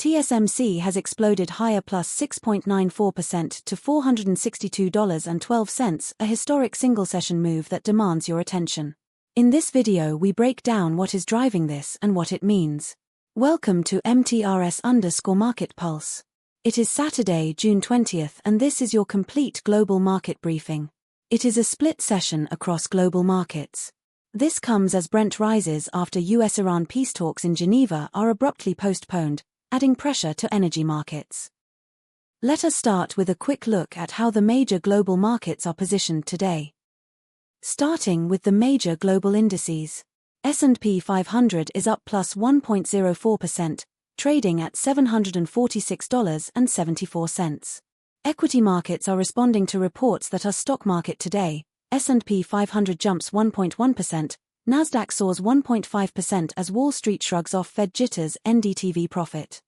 TSMC has exploded higher plus 6.94% to $462.12, a historic single-session move that demands your attention. In this video we break down what is driving this and what it means. Welcome to MTRS_Market Pulse. It is Saturday, June 20th, and this is your complete global market briefing. It is a split session across global markets. This comes as Brent rises after US-Iran peace talks in Geneva are abruptly postponed, adding pressure to energy markets. Let us start with a quick look at how the major global markets are positioned today. Starting with the major global indices. S&P 500 is up plus 1.04%, trading at $746.74. Equity markets are responding to reports that are stock market today. S&P 500 jumps 1.1%, NASDAQ soars 1.5% as Wall Street shrugs off Fed jitters, NDTV profit.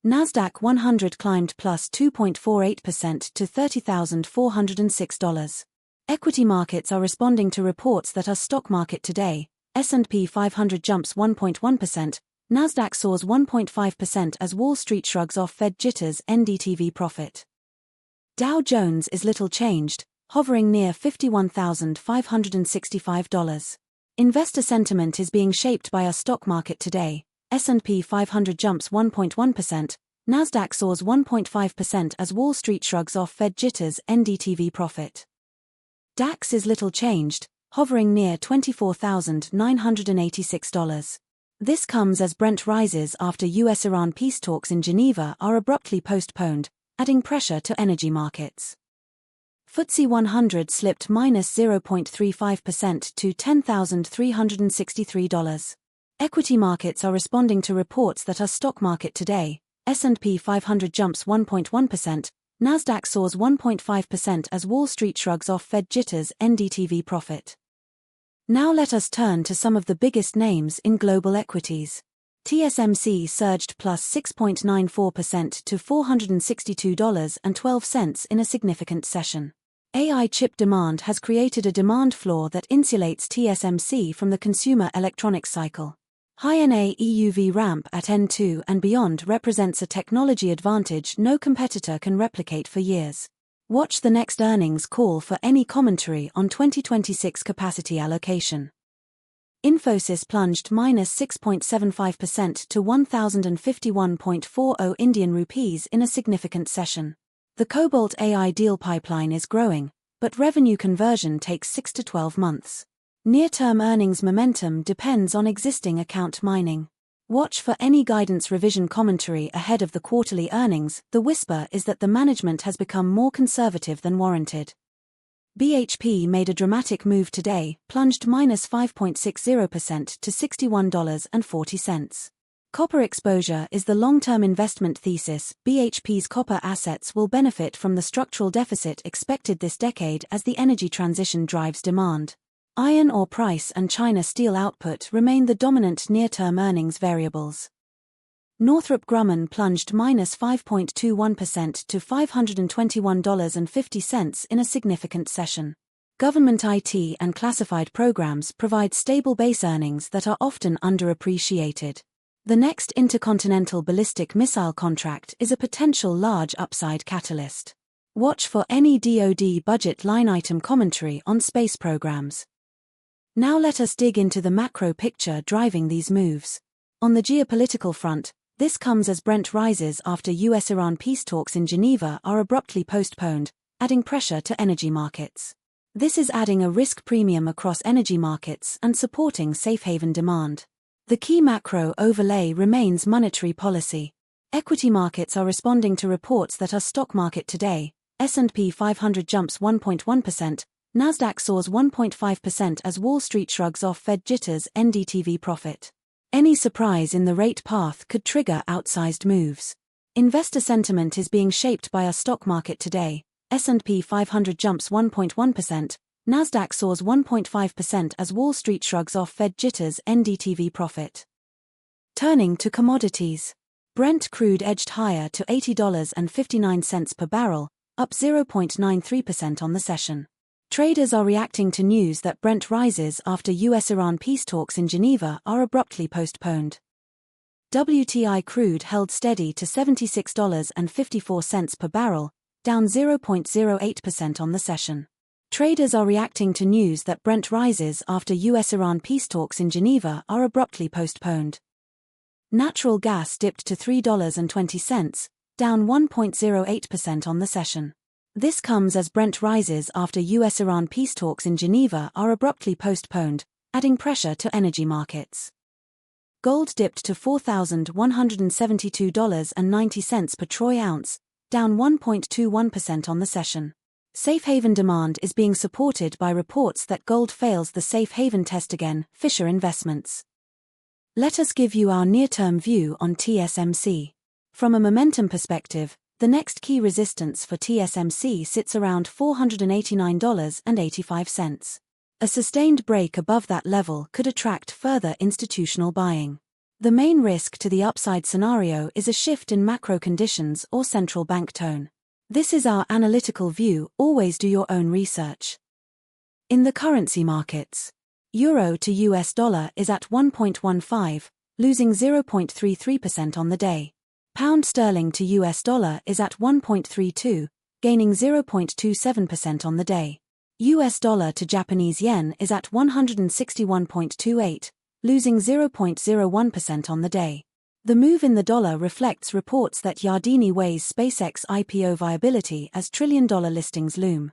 NASDAQ 100 climbed plus 2.48% to $30,406. Equity markets are responding to reports that are stock market today. S&P 500 jumps 1.1%, NASDAQ soars 1.5% as Wall Street shrugs off Fed jitters, NDTV profit. Dow Jones is little changed, hovering near $51,565. Investor sentiment is being shaped by our stock market today. S&P 500 jumps 1.1%, NASDAQ soars 1.5% as Wall Street shrugs off Fed jitters, NDTV profit. DAX is little changed, hovering near $24,986. This comes as Brent rises after US-Iran peace talks in Geneva are abruptly postponed, adding pressure to energy markets. FTSE 100 slipped minus 0.35% to $10,363. Equity markets are responding to reports that are stock market today. S&P 500 jumps 1.1%, NASDAQ soars 1.5% as Wall Street shrugs off Fed jitters, NDTV profit. Now let us turn to some of the biggest names in global equities. TSMC surged plus 6.94% to $462.12 in a significant session. AI chip demand has created a demand floor that insulates TSMC from the consumer electronics cycle. High-NA EUV ramp at N2 and beyond represents a technology advantage no competitor can replicate for years. Watch the next earnings call for any commentary on 2026 capacity allocation. Infosys plunged minus 6.75% to 1,051.40 Indian rupees in a significant session. The Cobalt AI deal pipeline is growing, but revenue conversion takes 6 to 12 months. Near-term earnings momentum depends on existing account mining. Watch for any guidance revision commentary ahead of the quarterly earnings. The whisper is that the management has become more conservative than warranted. BHP made a dramatic move today, plunged minus 5.60% to $61.40. Copper exposure is the long-term investment thesis. BHP's copper assets will benefit from the structural deficit expected this decade as the energy transition drives demand. Iron ore price and China steel output remain the dominant near-term earnings variables. Northrop Grumman plunged minus 5.21% to $521.50 in a significant session. Government IT and classified programs provide stable base earnings that are often underappreciated. The next intercontinental ballistic missile contract is a potential large upside catalyst. Watch for any DoD budget line item commentary on space programs. Now let us dig into the macro picture driving these moves. On the geopolitical front, this comes as Brent rises after US-Iran peace talks in Geneva are abruptly postponed, adding pressure to energy markets. This is adding a risk premium across energy markets and supporting safe haven demand. The key macro overlay remains monetary policy. Equity markets are responding to reports that are stock market today. S&P 500 jumps 1.1%, NASDAQ soars 1.5% as Wall Street shrugs off Fed jitters, NDTV profit. Any surprise in the rate path could trigger outsized moves. Investor sentiment is being shaped by our stock market today. S&P 500 jumps 1.1%, NASDAQ soars 1.5% as Wall Street shrugs off Fed jitters, NDTV profit. Turning to commodities. Brent crude edged higher to $80.59 per barrel, up 0.93% on the session. Traders are reacting to news that Brent rises after US-Iran peace talks in Geneva are abruptly postponed. WTI crude held steady to $76.54 per barrel, down 0.08% on the session. Traders are reacting to news that Brent rises after US-Iran peace talks in Geneva are abruptly postponed. Natural gas dipped to $3.20, down 1.08% on the session. This comes as Brent rises after US-Iran peace talks in Geneva are abruptly postponed, adding pressure to energy markets. Gold dipped to $4,172.90 per troy ounce, down 1.21% on the session. Safe haven demand is being supported by reports that gold fails the safe haven test again, Fisher Investments. Let us give you our near-term view on TSMC. From a momentum perspective, the next key resistance for TSMC sits around $489.85. A sustained break above that level could attract further institutional buying. The main risk to the upside scenario is a shift in macro conditions or central bank tone. This is our analytical view, always do your own research. In the currency markets, Euro to US dollar is at 1.15, losing 0.33% on the day. Pound sterling to US dollar is at 1.32, gaining 0.27% on the day. US dollar to Japanese yen is at 161.28, losing 0.01% on the day. The move in the dollar reflects reports that Yardeni weighs SpaceX IPO viability as trillion-dollar listings loom.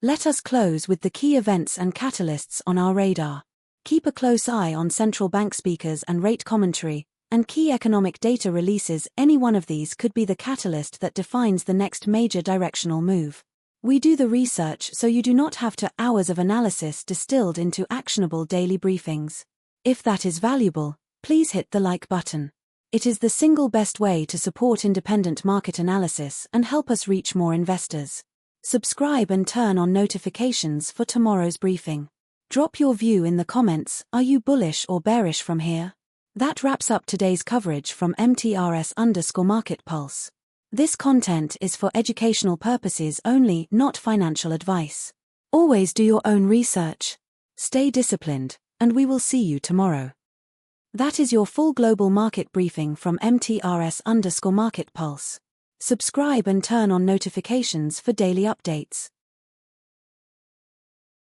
Let us close with the key events and catalysts on our radar. Keep a close eye on central bank speakers and rate commentary, and key economic data releases. Any one of these could be the catalyst that defines the next major directional move. We do the research so you do not have to hours of analysis distilled into actionable daily briefings. If that is valuable, please hit the like button. It is the single best way to support independent market analysis and help us reach more investors. Subscribe and turn on notifications for tomorrow's briefing. Drop your view in the comments. Are you bullish or bearish from here? That wraps up today's coverage from MTRS_Market Pulse. This content is for educational purposes only, not financial advice. Always do your own research. Stay disciplined, and we will see you tomorrow. That is your full global market briefing from MTRS_Market Pulse. Subscribe and turn on notifications for daily updates.